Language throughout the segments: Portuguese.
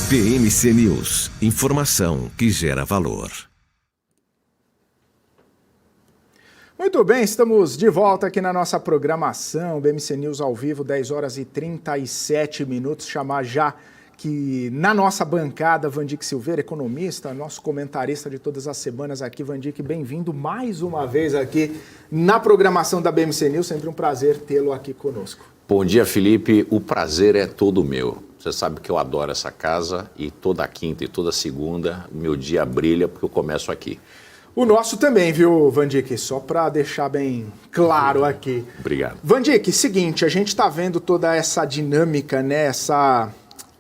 BMC News, informação que gera valor. Muito bem, estamos de volta aqui na nossa programação, BMC News ao vivo, 10 horas e 37 minutos. Chamar já que na nossa bancada, Vandick Silveira, economista, nosso comentarista de todas as semanas aqui. Vandick, bem-vindo mais uma vez aqui na programação da BMC News. Sempre um prazer tê-lo aqui conosco. Bom dia, Felipe. O prazer é todo meu. Você sabe que eu adoro essa casa e toda quinta e toda segunda o meu dia brilha porque eu começo aqui. O nosso também, viu, Vandick? Só para deixar bem claro aqui. Obrigado. Vandick, seguinte, a gente está vendo toda essa dinâmica, né, essa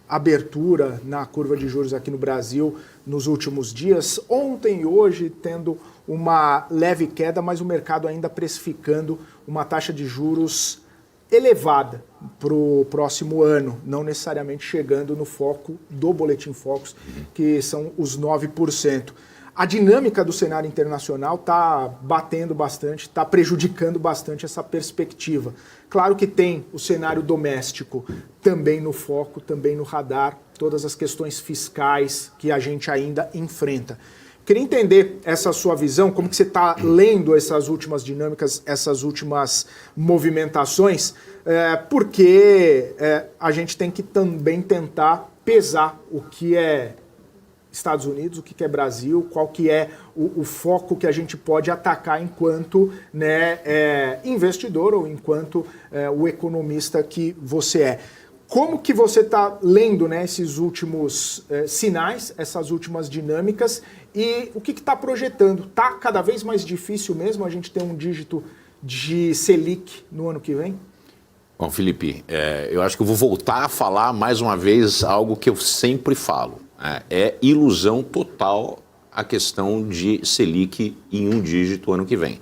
abertura na curva de juros aqui no Brasil nos últimos dias. Ontem e hoje tendo uma leve queda, mas o mercado ainda precificando uma taxa de juros elevada para o próximo ano, não necessariamente chegando no foco do Boletim Focus, que são os 9%. A dinâmica do cenário internacional está batendo bastante, está prejudicando bastante essa perspectiva. Claro que tem o cenário doméstico também no foco, também no radar, todas as questões fiscais que a gente ainda enfrenta. Queria entender essa sua visão, como que você está lendo essas últimas dinâmicas, essas últimas movimentações, porque a gente tem que também tentar pesar o que é Estados Unidos, o que é Brasil, qual que é o foco que a gente pode atacar enquanto investidor ou enquanto o economista que você é. Como que você está lendo, né, esses últimos sinais, essas últimas dinâmicas e o que está projetando? Está cada vez mais difícil mesmo a gente ter um dígito de Selic no ano que vem? Bom, Felipe, eu acho que eu vou voltar a falar mais uma vez algo que eu sempre falo. É ilusão total a questão de Selic em um dígito ano que vem.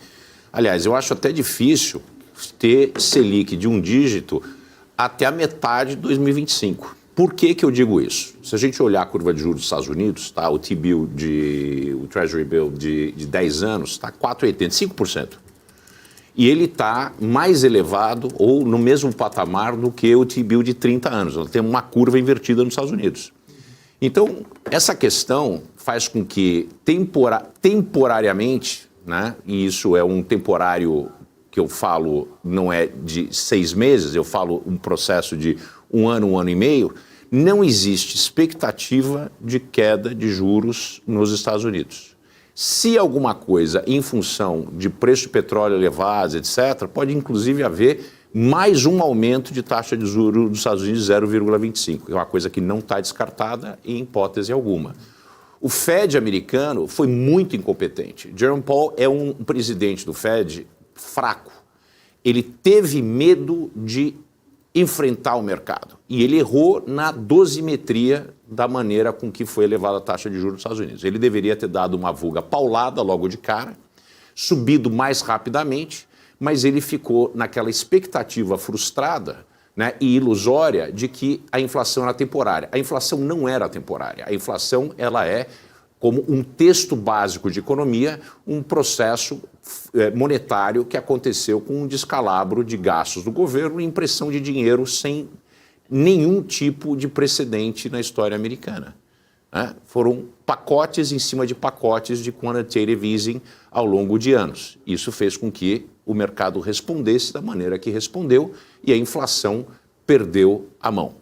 Aliás, eu acho até difícil ter Selic de um dígito até a metade de 2025. Por que que eu digo isso? Se a gente olhar a curva de juros dos Estados Unidos, tá, o T-bill, o Treasury Bill de 10 anos está 4,85%. 5%. E ele está mais elevado ou no mesmo patamar do que o T-bill de 30 anos. Nós temos uma curva invertida nos Estados Unidos. Então, essa questão faz com que temporariamente, né, e isso é um temporário que eu falo não é de 6 meses, eu falo um processo de um ano e meio, não existe expectativa de queda de juros nos Estados Unidos. Se alguma coisa em função de preço de petróleo elevados, etc., pode inclusive haver mais um aumento de taxa de juros dos Estados Unidos de 0,25%. É uma coisa que não está descartada em hipótese alguma. O Fed americano foi muito incompetente. Jerome Powell é um presidente do Fed fraco. Ele teve medo de enfrentar o mercado. E ele errou na dosimetria da maneira com que foi elevada a taxa de juros dos Estados Unidos. Ele deveria ter dado uma fuga paulada logo de cara, subido mais rapidamente, mas ele ficou naquela expectativa frustrada, né, e ilusória de que a inflação era temporária. A inflação não era temporária. A inflação ela é, como um texto básico de economia, um processo monetário que aconteceu com um descalabro de gastos do governo e impressão de dinheiro sem nenhum tipo de precedente na história americana. Né? Foram pacotes em cima de pacotes de quantitative easing ao longo de anos. Isso fez com que o mercado respondesse da maneira que respondeu e a inflação perdeu a mão.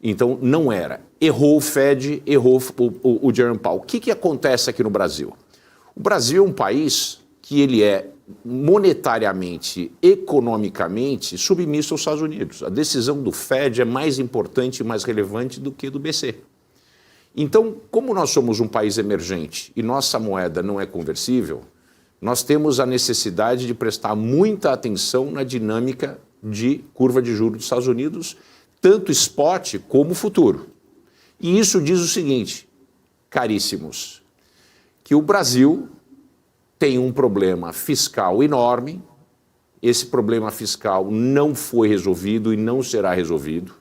Então, não era. Errou o Fed, errou o Jerome Powell. O que acontece aqui no Brasil? O Brasil é um país que ele é monetariamente, economicamente, submisso aos Estados Unidos. A decisão do Fed é mais importante e mais relevante do que do BC. Então, como nós somos um país emergente e nossa moeda não é conversível, nós temos a necessidade de prestar muita atenção na dinâmica de curva de juros dos Estados Unidos, tanto spot como futuro. E isso diz o seguinte, caríssimos, que o Brasil tem um problema fiscal enorme, esse problema fiscal não foi resolvido e não será resolvido.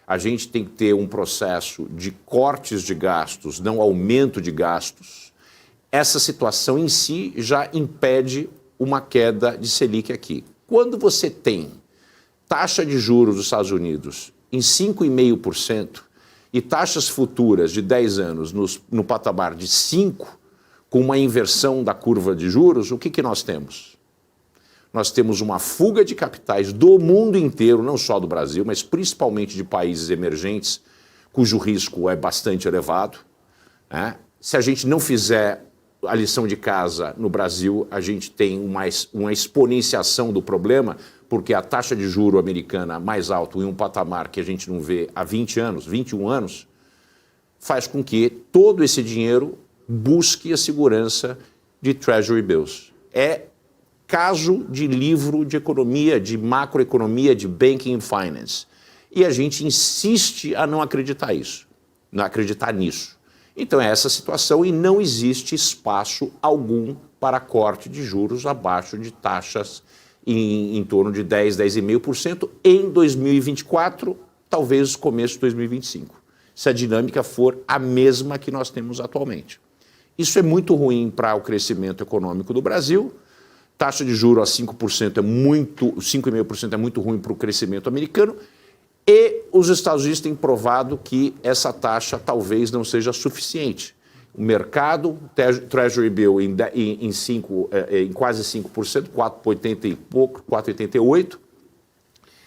A gente tem que ter um processo de cortes de gastos, não aumento de gastos. Essa situação em si já impede uma queda de Selic aqui. Quando você tem taxa de juros dos Estados Unidos em 5,5% e taxas futuras de 10 anos no patamar de 5, com uma inversão da curva de juros, o que nós temos? Nós temos uma fuga de capitais do mundo inteiro, não só do Brasil, mas principalmente de países emergentes, cujo risco é bastante elevado, né? Se a gente não fizer a lição de casa no Brasil, a gente tem uma exponenciação do problema, porque a taxa de juro americana mais alta em um patamar que a gente não vê há 20 anos, 21 anos, faz com que todo esse dinheiro busque a segurança de Treasury Bills. É caso de livro de economia, de macroeconomia, de banking and finance. E a gente insiste a não acreditar nisso. Então é essa situação e não existe espaço algum para corte de juros abaixo de taxas em torno de 10, 10,5% em 2024, talvez começo de 2025, se a dinâmica for a mesma que nós temos atualmente. Isso é muito ruim para o crescimento econômico do Brasil. Taxa de juros a 5% é muito, 5,5% é muito ruim para o crescimento americano. E os Estados Unidos têm provado que essa taxa talvez não seja suficiente. O mercado, Treasury Bill em quase 5%, 4,80 e pouco, 4,88,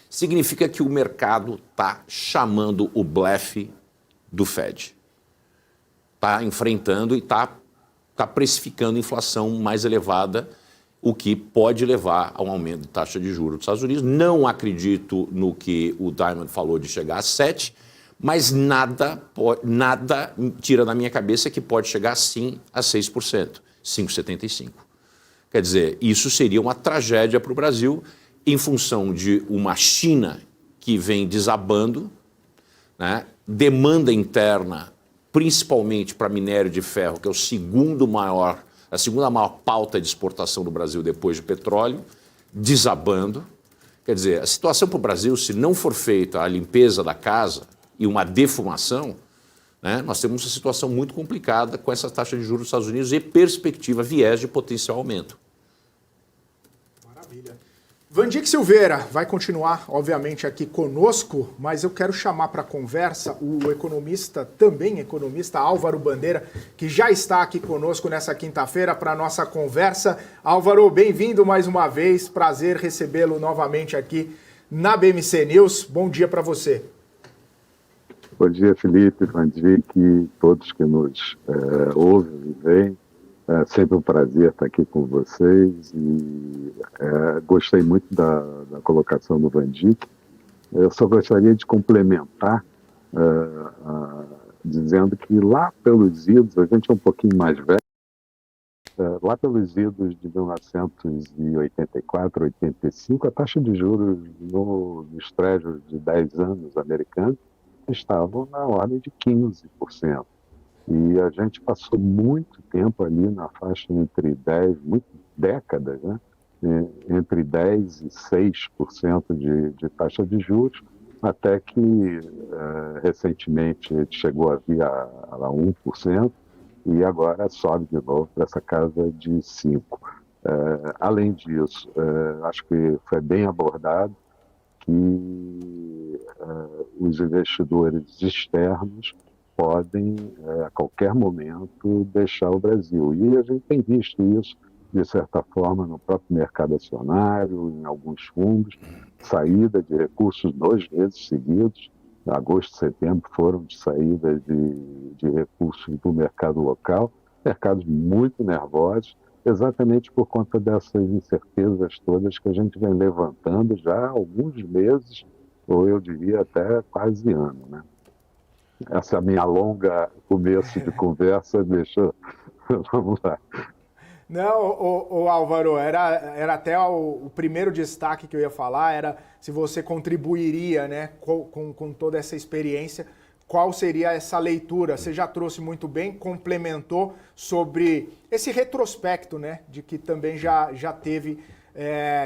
significa que o mercado está chamando o blefe do Fed. Está enfrentando e está precificando inflação mais elevada, o que pode levar a um aumento de taxa de juros dos Estados Unidos. Não acredito no que o Diamond falou de chegar a 7%, mas nada tira da minha cabeça que pode chegar sim a 6%, 5,75%. Quer dizer, isso seria uma tragédia para o Brasil em função de uma China que vem desabando, né? Demanda interna, principalmente para minério de ferro, que é a segunda maior pauta de exportação do Brasil depois de petróleo, desabando. Quer dizer, a situação para o Brasil, se não for feita a limpeza da casa e uma defumação, né, nós temos uma situação muito complicada com essa taxa de juros dos Estados Unidos e perspectiva, viés de potencial aumento. Maravilha. Vandic Silveira vai continuar, obviamente, aqui conosco, mas eu quero chamar para a conversa o economista, também economista, Álvaro Bandeira, que já está aqui conosco nessa quinta-feira para a nossa conversa. Álvaro, bem-vindo mais uma vez, prazer recebê-lo novamente aqui na BMC News. Bom dia para você. Bom dia, Felipe, Vandic e todos que nos ouvem e veem. É sempre um prazer estar aqui com vocês e gostei muito da colocação do Vandic. Eu só gostaria de complementar dizendo que lá pelos idos, a gente é um pouquinho mais velho, lá pelos idos de 1984, 85, a taxa de juros nos treasuries de 10 anos americanos estavam na ordem de 15%. E a gente passou muito tempo ali na faixa entre 10, décadas, né? Entre 10% e 6% de taxa de juros, até que recentemente chegou a vir a 1%, e agora sobe de novo para essa casa de 5%. Além disso, acho que foi bem abordado que os investidores externos podem, a qualquer momento, deixar o Brasil. E a gente tem visto isso, de certa forma, no próprio mercado acionário, em alguns fundos, saída de recursos 2 meses seguidos. Agosto e setembro foram de saída de recursos do mercado local, mercados muito nervosos, exatamente por conta dessas incertezas todas que a gente vem levantando já há alguns meses, ou eu diria até quase ano, né? Essa minha longa começo de conversa deixa... Vamos lá. Não, Álvaro, era até o primeiro destaque que eu ia falar, era se você contribuiria, né, com toda essa experiência, qual seria essa leitura? Você já trouxe muito bem, complementou sobre esse retrospecto, né, de que também já teve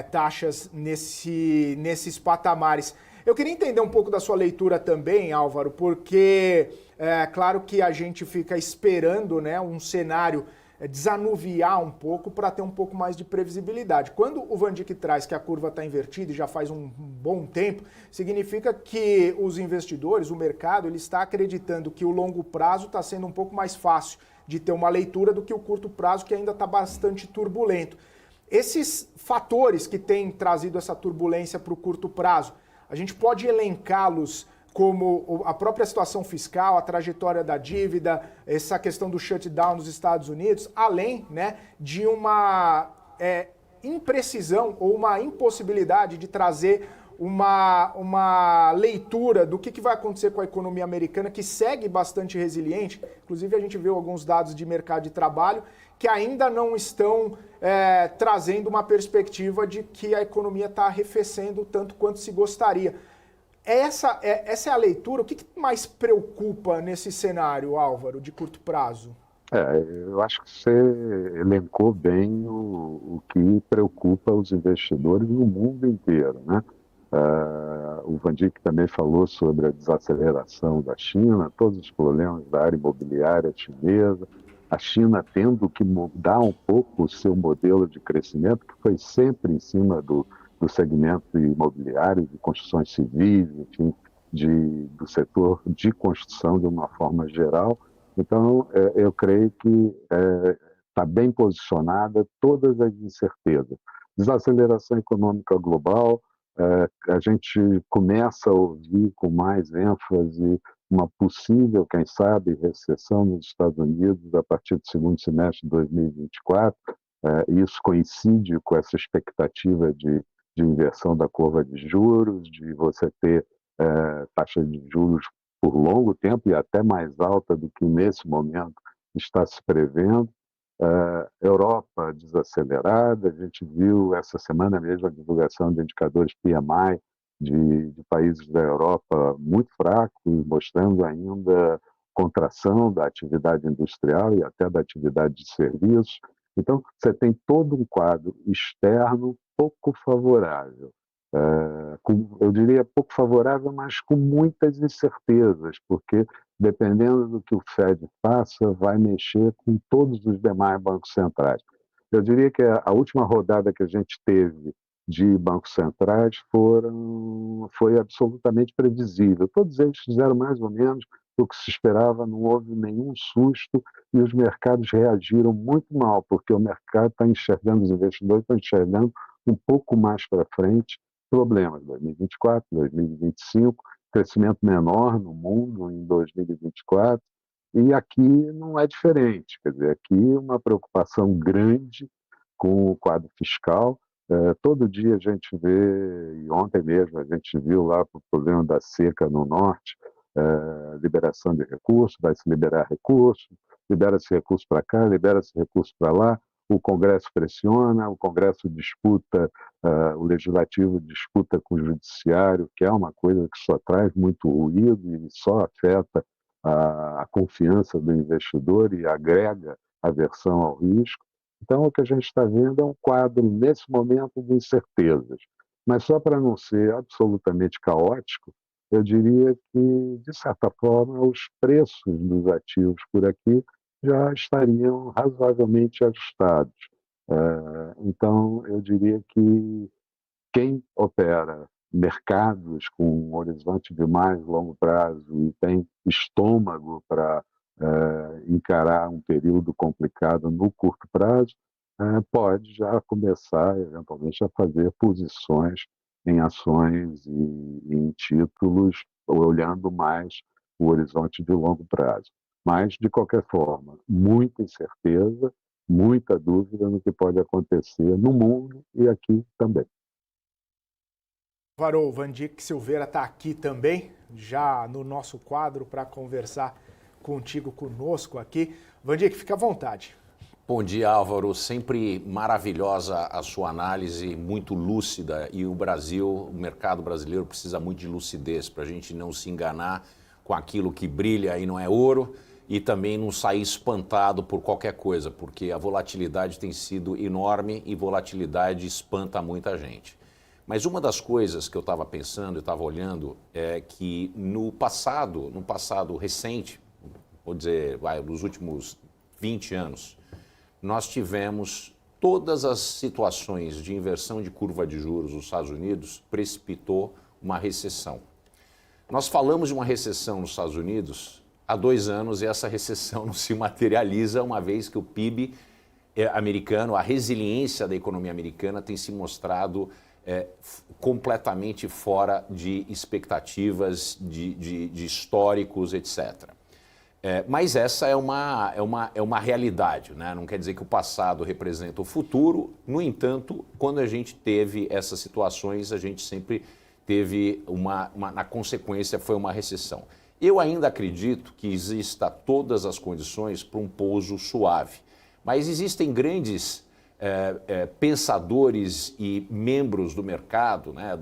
taxas nesses patamares. Eu queria entender um pouco da sua leitura também, Álvaro, porque é claro que a gente fica esperando, né, um cenário desanuviar um pouco para ter um pouco mais de previsibilidade. Quando o Van Dijk traz que a curva está invertida e já faz um bom tempo, significa que os investidores, o mercado, ele está acreditando que o longo prazo está sendo um pouco mais fácil de ter uma leitura do que o curto prazo, que ainda está bastante turbulento. Esses fatores que têm trazido essa turbulência para o curto prazo, a gente pode elencá-los como a própria situação fiscal, a trajetória da dívida, essa questão do shutdown nos Estados Unidos, além, né, de uma imprecisão ou uma impossibilidade de trazer uma leitura do que vai acontecer com a economia americana, que segue bastante resiliente. Inclusive, a gente viu alguns dados de mercado de trabalho que ainda não estão trazendo uma perspectiva de que a economia está arrefecendo tanto quanto se gostaria. Essa é a leitura. O que mais preocupa nesse cenário, Álvaro, de curto prazo? Eu acho que você elencou bem o que preocupa os investidores no mundo inteiro, né? O Van Dijk também falou sobre a desaceleração da China, todos os problemas da área imobiliária chinesa, a China tendo que mudar um pouco o seu modelo de crescimento, que foi sempre em cima do segmento imobiliário, de construções civis, enfim, do setor de construção de uma forma geral. Então, eu creio que está bem posicionada todas as incertezas. Desaceleração econômica global, a gente começa a ouvir com mais ênfase uma possível, quem sabe, recessão nos Estados Unidos a partir do segundo semestre de 2024. Isso coincide com essa expectativa de inversão da curva de juros, de você ter taxa de juros por longo tempo e até mais alta do que nesse momento está se prevendo. Europa desacelerada, a gente viu essa semana mesmo a divulgação de indicadores PMI de países da Europa muito fracos, mostrando ainda contração da atividade industrial e até da atividade de serviços. Então, você tem todo um quadro externo pouco favorável. Eu diria pouco favorável, mas com muitas incertezas, porque dependendo do que o Fed faça, vai mexer com todos os demais bancos centrais. Eu diria que a última rodada que a gente teve de bancos centrais foi absolutamente previsível. Todos eles fizeram mais ou menos o que se esperava, não houve nenhum susto e os mercados reagiram muito mal, porque o mercado está enxergando, os investidores estão enxergando um pouco mais para frente problemas, 2024, 2025, crescimento menor no mundo em 2024, e aqui não é diferente, quer dizer, aqui uma preocupação grande com o quadro fiscal. Todo dia a gente vê, e ontem mesmo a gente viu lá o problema da seca no norte, liberação de recursos, vai se liberar recursos, libera-se recurso para cá, libera-se recurso para lá, o Congresso pressiona, o Congresso disputa, o Legislativo disputa com o Judiciário, que é uma coisa que só traz muito ruído e só afeta a confiança do investidor e agrega aversão ao risco. Então, o que a gente está vendo é um quadro, nesse momento, de incertezas. Mas só para não ser absolutamente caótico, eu diria que, de certa forma, os preços dos ativos por aqui já estariam razoavelmente ajustados. Então, eu diria que quem opera mercados com um horizonte de mais longo prazo e tem estômago para encarar um período complicado no curto prazo, pode já começar, eventualmente, a fazer posições em ações e em títulos, olhando mais o horizonte de longo prazo. Mas, de qualquer forma, muita incerteza, muita dúvida no que pode acontecer no mundo e aqui também. Álvaro, Van Dijk Silveira está aqui também, já no nosso quadro, para conversar contigo, conosco aqui. Van Dijk, fica à vontade. Bom dia, Álvaro. Sempre maravilhosa a sua análise, muito lúcida. E o Brasil, o mercado brasileiro precisa muito de lucidez para a gente não se enganar com aquilo que brilha e não é ouro e também não sair espantado por qualquer coisa, porque a volatilidade tem sido enorme e volatilidade espanta muita gente. Mas uma das coisas que eu estava pensando e estava olhando é que no passado recente, vou dizer, nos últimos 20 anos, nós tivemos todas as situações de inversão de curva de juros nos Estados Unidos precipitou uma recessão. Nós falamos de uma recessão nos Estados Unidos há 2 anos e essa recessão não se materializa, uma vez que o PIB americano, a resiliência da economia americana tem se mostrado completamente fora de expectativas, de históricos, etc. Mas essa é uma realidade, né? Não quer dizer que o passado representa o futuro. No entanto, quando a gente teve essas situações, a gente sempre teve na consequência foi uma recessão. Eu ainda acredito que exista todas as condições para um pouso suave, mas existem grandes pensadores e membros do mercado, né,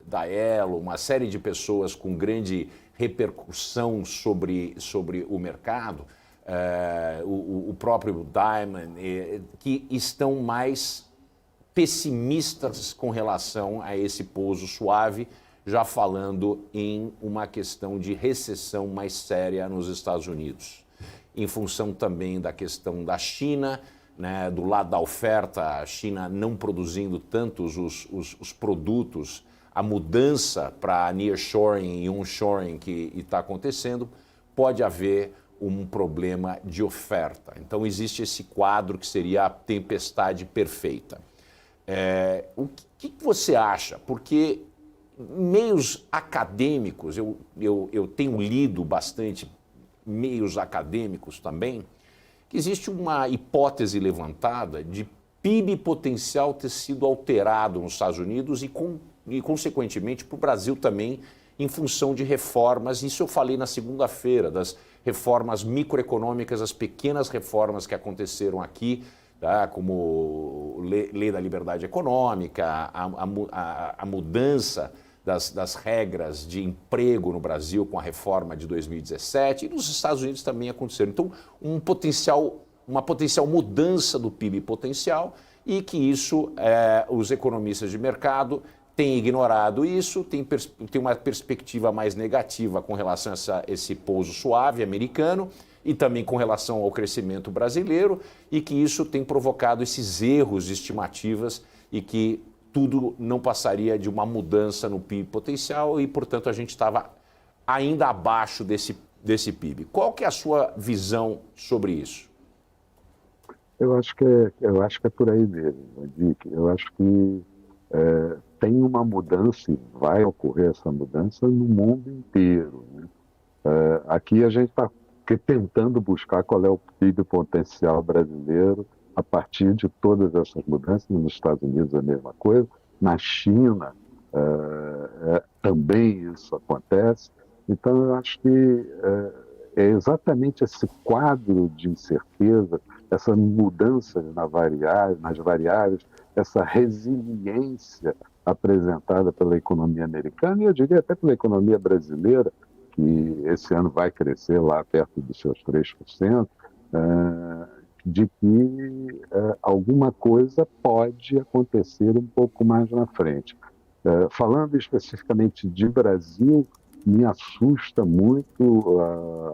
da Elo, uma série de pessoas com grande repercussão sobre o mercado, o próprio Diamond, que estão mais pessimistas com relação a esse pouso suave, já falando em uma questão de recessão mais séria nos Estados Unidos. Em função também da questão da China, né, do lado da oferta, a China não produzindo tantos os produtos, a mudança para nearshoring e onshoring que está acontecendo, pode haver um problema de oferta. Então existe esse quadro que seria a tempestade perfeita. O que você acha? Porque meios acadêmicos, eu tenho lido bastante meios acadêmicos também, que existe uma hipótese levantada de PIB potencial ter sido alterado nos Estados Unidos e consequentemente, para o Brasil também, em função de reformas. Isso eu falei na segunda-feira, das reformas microeconômicas, as pequenas reformas que aconteceram aqui, tá? Como lei da liberdade econômica, a mudança das regras de emprego no Brasil com a reforma de 2017, e nos Estados Unidos também aconteceram. Então, uma potencial mudança do PIB potencial, e que isso, os economistas de mercado têm ignorado isso, tem uma perspectiva mais negativa com relação a esse pouso suave americano e também com relação ao crescimento brasileiro, e que isso tem provocado esses erros de estimativas e que tudo não passaria de uma mudança no PIB potencial e, portanto, a gente estava ainda abaixo desse PIB. Qual que é a sua visão sobre isso? Eu acho que é por aí mesmo, Dick. Eu acho que tem uma mudança e vai ocorrer essa mudança no mundo inteiro, né? Aqui a gente está tentando buscar qual é o PIB potencial brasileiro a partir de todas essas mudanças. Nos Estados Unidos a mesma coisa, na China também isso acontece. Então eu acho que é exatamente esse quadro de incerteza, essa mudança nas variáveis, essa resiliência apresentada pela economia americana, e eu diria até pela economia brasileira, que esse ano vai crescer lá perto dos seus 3%, de que alguma coisa pode acontecer um pouco mais na frente. Falando especificamente de Brasil, me assusta muito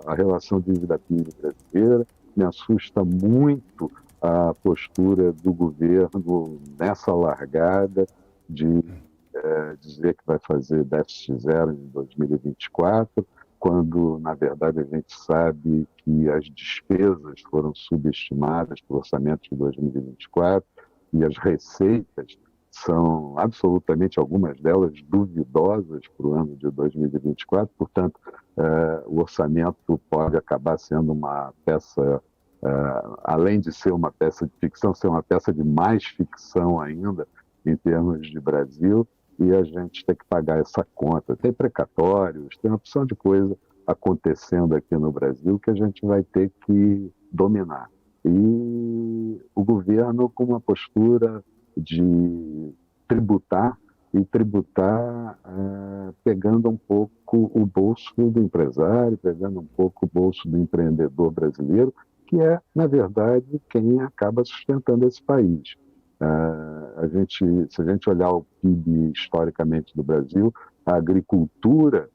a relação dívida-PIB brasileira, me assusta muito a postura do governo nessa largada de dizer que vai fazer déficit zero em 2024, quando, na verdade, a gente sabe que as despesas foram subestimadas para o orçamento de 2024 e as receitas são absolutamente, algumas delas, duvidosas para o ano de 2024. Portanto, o orçamento pode acabar sendo uma peça, além de ser uma peça de ficção, ser uma peça de mais ficção ainda, em termos de Brasil, e a gente tem que pagar essa conta. Tem precatórios, tem uma opção de coisa acontecendo aqui no Brasil que a gente vai ter que dominar. E o governo com uma postura de tributar, e tributar pegando um pouco o bolso do empresário, pegando um pouco o bolso do empreendedor brasileiro, que é, na verdade, quem acaba sustentando esse país. Se a gente olhar o PIB historicamente do Brasil, a agricultura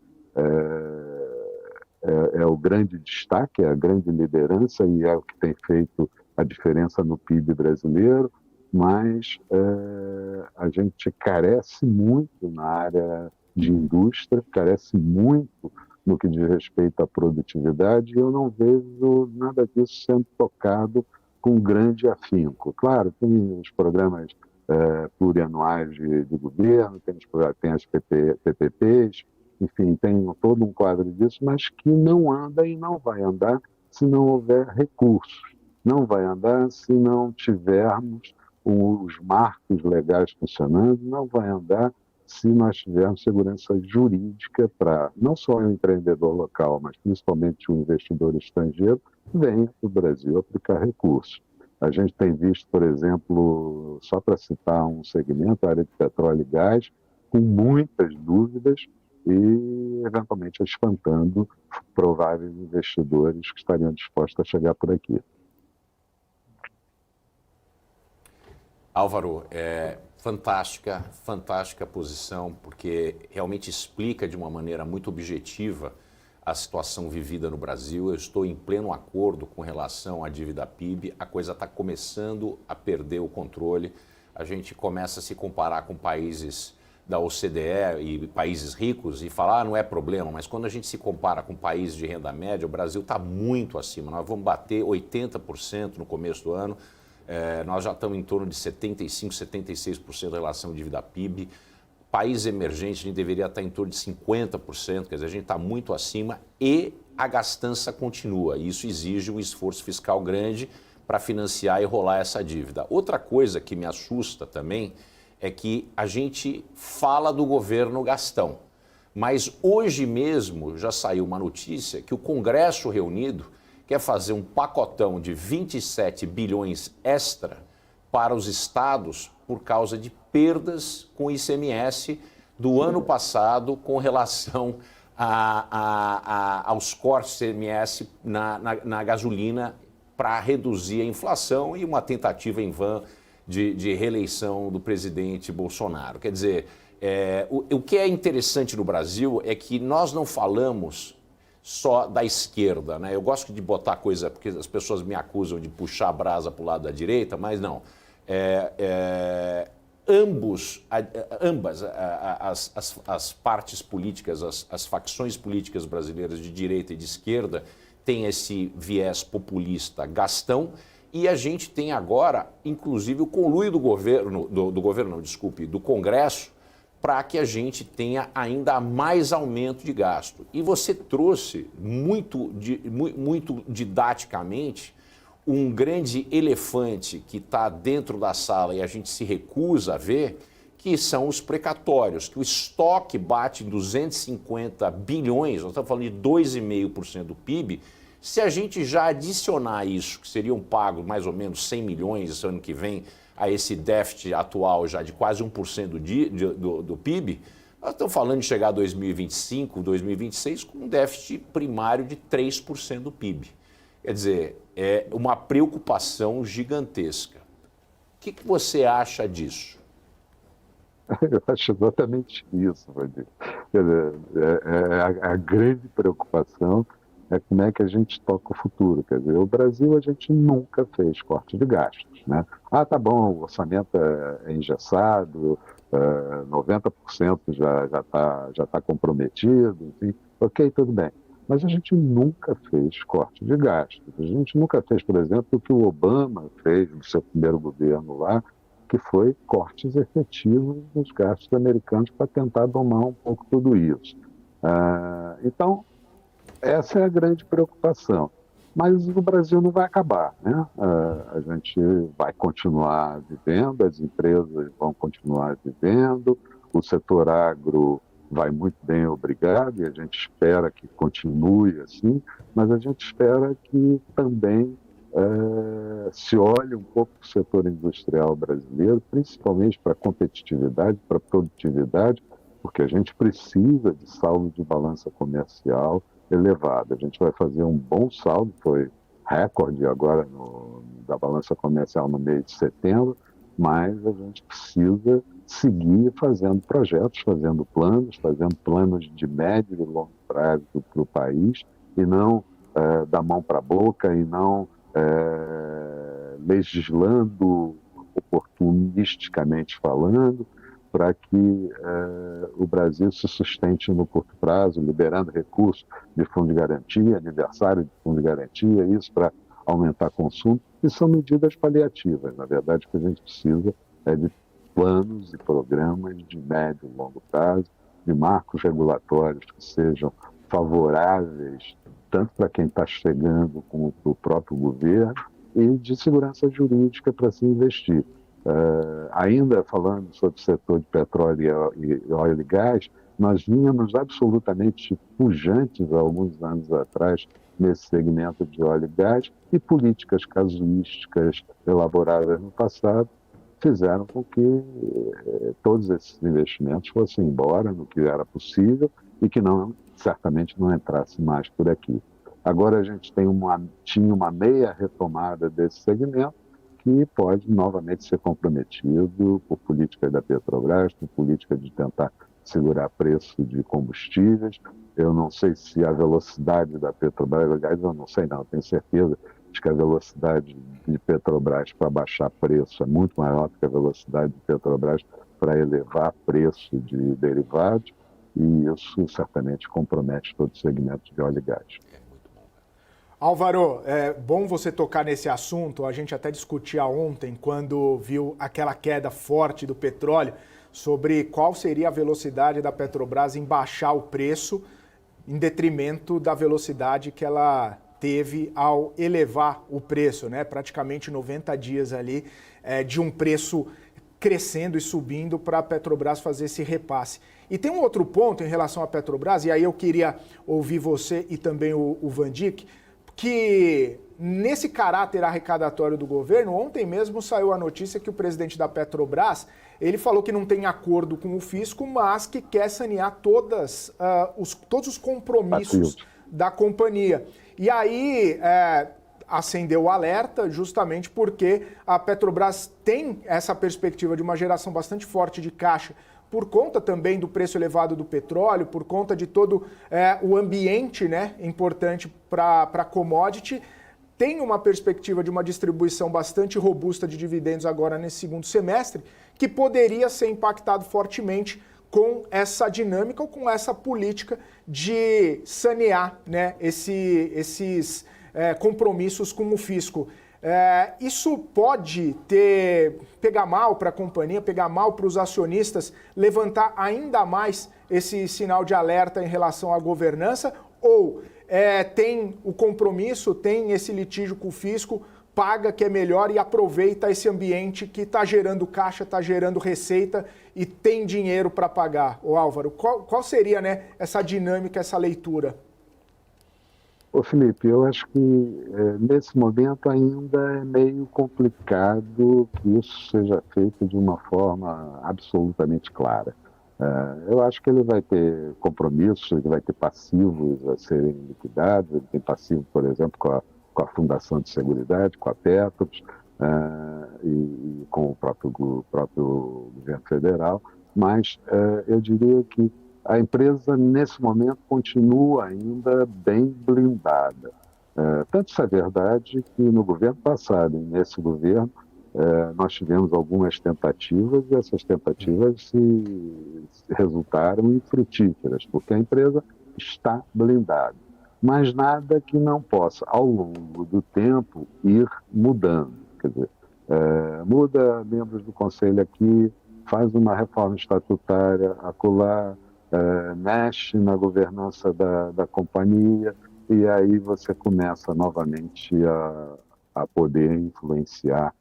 é o grande destaque, é a grande liderança, e é o que tem feito a diferença no PIB brasileiro, mas a gente carece muito na área de indústria, carece muito no que diz respeito à produtividade, e eu não vejo nada disso sendo tocado com grande afinco. Claro, tem os programas plurianuais de governo, tem as PPPs, enfim, tem todo um quadro disso, mas que não anda e não vai andar se não houver recursos. Não vai andar se não tivermos os marcos legais funcionando, não vai andar se nós tivermos segurança jurídica para não só o empreendedor local, mas principalmente o investidor estrangeiro, venha para o Brasil aplicar recursos. A gente tem visto, por exemplo, só para citar um segmento, a área de petróleo e gás, com muitas dúvidas e, eventualmente, espantando prováveis investidores que estariam dispostos a chegar por aqui. Álvaro, fantástica posição, porque realmente explica de uma maneira muito objetiva a situação vivida no Brasil. Eu estou em pleno acordo com relação à dívida PIB, a coisa está começando a perder o controle, a gente começa a se comparar com países da OCDE e países ricos e falar, não é problema, mas quando a gente se compara com países de renda média, o Brasil está muito acima, nós vamos bater 80% no começo do ano, nós já estamos em torno de 75%, 76% em relação à dívida PIB. Países emergentes, a gente deveria estar em torno de 50%, quer dizer, a gente está muito acima e a gastança continua. Isso exige um esforço fiscal grande para financiar e rolar essa dívida. Outra coisa que me assusta também é que a gente fala do governo gastão, mas hoje mesmo já saiu uma notícia que o Congresso reunido quer fazer um pacotão de 27 bilhões extra para os estados por causa de perdas com ICMS do ano passado com relação aos cortes ICMS na gasolina para reduzir a inflação e uma tentativa em vão de reeleição do presidente Bolsonaro. Quer dizer, o que é interessante no Brasil é que nós não falamos só da esquerda, né? Eu gosto de botar coisa, porque as pessoas me acusam de puxar a brasa para o lado da direita, mas não. Ambas as partes políticas, as facções políticas brasileiras de direita e de esquerda têm esse viés populista gastão e a gente tem agora, inclusive, o conluio do do Congresso, para que a gente tenha ainda mais aumento de gasto. E você trouxe muito didaticamente um grande elefante que está dentro da sala e a gente se recusa a ver, que são os precatórios, que o estoque bate em 250 bilhões, nós estamos falando de 2,5% do PIB, se a gente já adicionar isso, que seriam pagos mais ou menos 100 milhões esse ano que vem, a esse déficit atual já de quase 1% do PIB, nós estamos falando de chegar a 2025, 2026 com um déficit primário de 3% do PIB. Quer dizer, é uma preocupação gigantesca. O que você acha disso? Eu acho exatamente isso, Valdir. A grande preocupação é como é que a gente toca o futuro. Quer dizer, o Brasil, a gente nunca fez corte de gastos, né? Ah, tá bom, o orçamento é engessado, 90% já tá comprometido, enfim, ok, tudo bem. Mas a gente nunca fez corte de gastos. A gente nunca fez, por exemplo, o que o Obama fez no seu primeiro governo lá, que foi cortes efetivos nos gastos americanos para tentar domar um pouco tudo isso. Então, essa é a grande preocupação. Mas o Brasil não vai acabar, né? A gente vai continuar vivendo, as empresas vão continuar vivendo, o setor agro vai muito bem, obrigado, e a gente espera que continue assim, mas a gente espera que também se olhe um pouco para o setor industrial brasileiro, principalmente para a competitividade, para a produtividade, porque a gente precisa de saldo de balança comercial elevado. A gente vai fazer um bom saldo, foi recorde agora da balança comercial no mês de setembro, mas a gente precisa seguir fazendo projetos, fazendo planos de médio e longo prazo para o país, e não da mão para a boca, e não legislando oportunisticamente falando, para que o Brasil se sustente no curto prazo, liberando recursos de fundo de garantia, aniversário de fundo de garantia, isso para aumentar consumo, e são medidas paliativas. Na verdade, o que a gente precisa é de planos e programas de médio e longo prazo, de marcos regulatórios que sejam favoráveis tanto para quem está chegando como para o próprio governo, e de segurança jurídica para se investir. Ainda falando sobre o setor de petróleo e óleo e gás, nós vínhamos absolutamente pujantes há alguns anos atrás nesse segmento de óleo e gás, e políticas casuísticas elaboradas no passado fizeram com que todos esses investimentos fossem embora no que era possível e que certamente não entrasse mais por aqui. Agora a gente tinha uma meia retomada desse segmento, que pode novamente ser comprometido por política da Petrobras, por política de tentar segurar preço de combustíveis. Eu não sei se a velocidade da Petrobras, aliás, eu não sei não, tenho certeza de que a velocidade de Petrobras para baixar preço é muito maior do que a velocidade de Petrobras para elevar preço de derivados, e isso certamente compromete todo o segmento de óleo e gás. Álvaro, é bom você tocar nesse assunto. A gente até discutia ontem, quando viu aquela queda forte do petróleo, sobre qual seria a velocidade da Petrobras em baixar o preço, em detrimento da velocidade que ela teve ao elevar o preço, né? Praticamente 90 dias ali de um preço crescendo e subindo para a Petrobras fazer esse repasse. E tem um outro ponto em relação à Petrobras, e aí eu queria ouvir você e também o Van Dijk, que nesse caráter arrecadatório do governo, ontem mesmo saiu a notícia que o presidente da Petrobras, ele falou que não tem acordo com o fisco, mas que quer sanear todos os compromissos da companhia. E aí acendeu o alerta justamente porque a Petrobras tem essa perspectiva de uma geração bastante forte de caixa, por conta também do preço elevado do petróleo, por conta de todo o ambiente, né, importante para commodity. Tem uma perspectiva de uma distribuição bastante robusta de dividendos agora nesse segundo semestre, que poderia ser impactado fortemente com essa dinâmica ou com essa política de sanear, né, esses compromissos com o fisco. Isso pode pegar mal para a companhia, pegar mal para os acionistas, levantar ainda mais esse sinal de alerta em relação à governança, ou tem o compromisso, tem esse litígio com o fisco, paga que é melhor e aproveita esse ambiente que está gerando caixa, está gerando receita e tem dinheiro para pagar? Ô Álvaro, qual seria, né, essa dinâmica, essa leitura? Ô Felipe, eu acho que nesse momento ainda é meio complicado que isso seja feito de uma forma absolutamente clara. Eu acho que ele vai ter compromissos, ele vai ter passivos a serem liquidados, ele tem passivo, por exemplo, com a Fundação de Seguridade, com a Petros, e com o próprio governo federal, mas eu diria que a empresa, nesse momento, continua ainda bem blindada. Tanto isso é verdade que no governo passado, e nesse governo, nós tivemos algumas tentativas, e essas tentativas se resultaram infrutíferas, porque a empresa está blindada. Mas nada que não possa, ao longo do tempo, ir mudando. Quer dizer, muda membros do conselho aqui, faz uma reforma estatutária acolá, mexe na governança da companhia, e aí você começa novamente a poder influenciar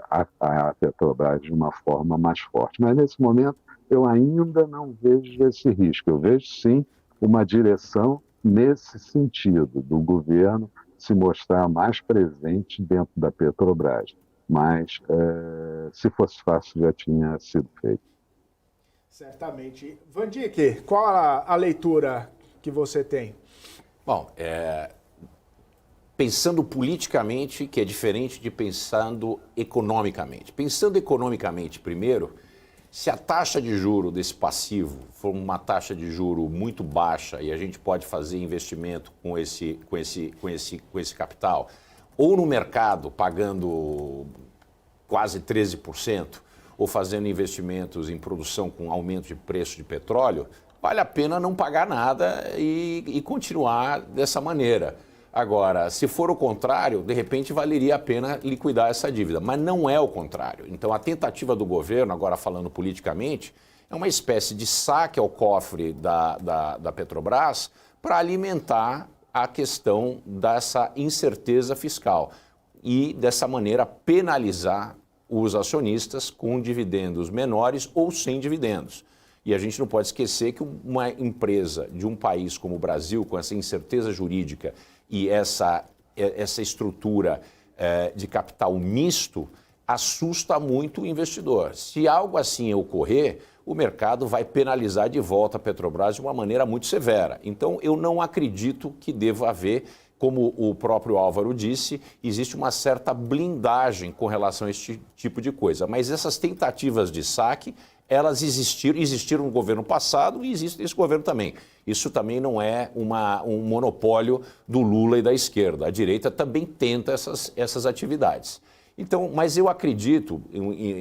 a Petrobras de uma forma mais forte. Mas nesse momento eu ainda não vejo esse risco. Eu vejo sim uma direção nesse sentido, do governo se mostrar mais presente dentro da Petrobras. Mas se fosse fácil já tinha sido feito. Certamente. Van Dijk, qual a leitura que você tem? Bom, pensando politicamente, que é diferente de pensando economicamente. Pensando economicamente, primeiro, se a taxa de juro desse passivo for uma taxa de juro muito baixa e a gente pode fazer investimento com esse capital, ou no mercado pagando quase 13%, ou fazendo investimentos em produção com aumento de preço de petróleo, vale a pena não pagar nada e continuar dessa maneira. Agora, se for o contrário, de repente valeria a pena liquidar essa dívida, mas não é o contrário. Então a tentativa do governo, agora falando politicamente, é uma espécie de saque ao cofre da Petrobras para alimentar a questão dessa incerteza fiscal e, dessa maneira, penalizar os acionistas com dividendos menores ou sem dividendos. E a gente não pode esquecer que uma empresa de um país como o Brasil, com essa incerteza jurídica e essa estrutura de capital misto, assusta muito o investidor. Se algo assim ocorrer, o mercado vai penalizar de volta a Petrobras de uma maneira muito severa. Então, eu não acredito que deva haver, como o próprio Álvaro disse, existe uma certa blindagem com relação a esse tipo de coisa. Mas essas tentativas de saque, elas existiram no governo passado e existem nesse governo também. Isso também não é um monopólio do Lula e da esquerda. A direita também tenta essas atividades. Então, mas eu acredito,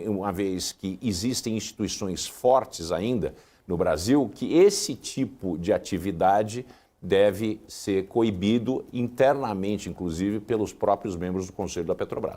uma vez que existem instituições fortes ainda no Brasil, que esse tipo de atividade deve ser coibido internamente, inclusive, pelos próprios membros do Conselho da Petrobras.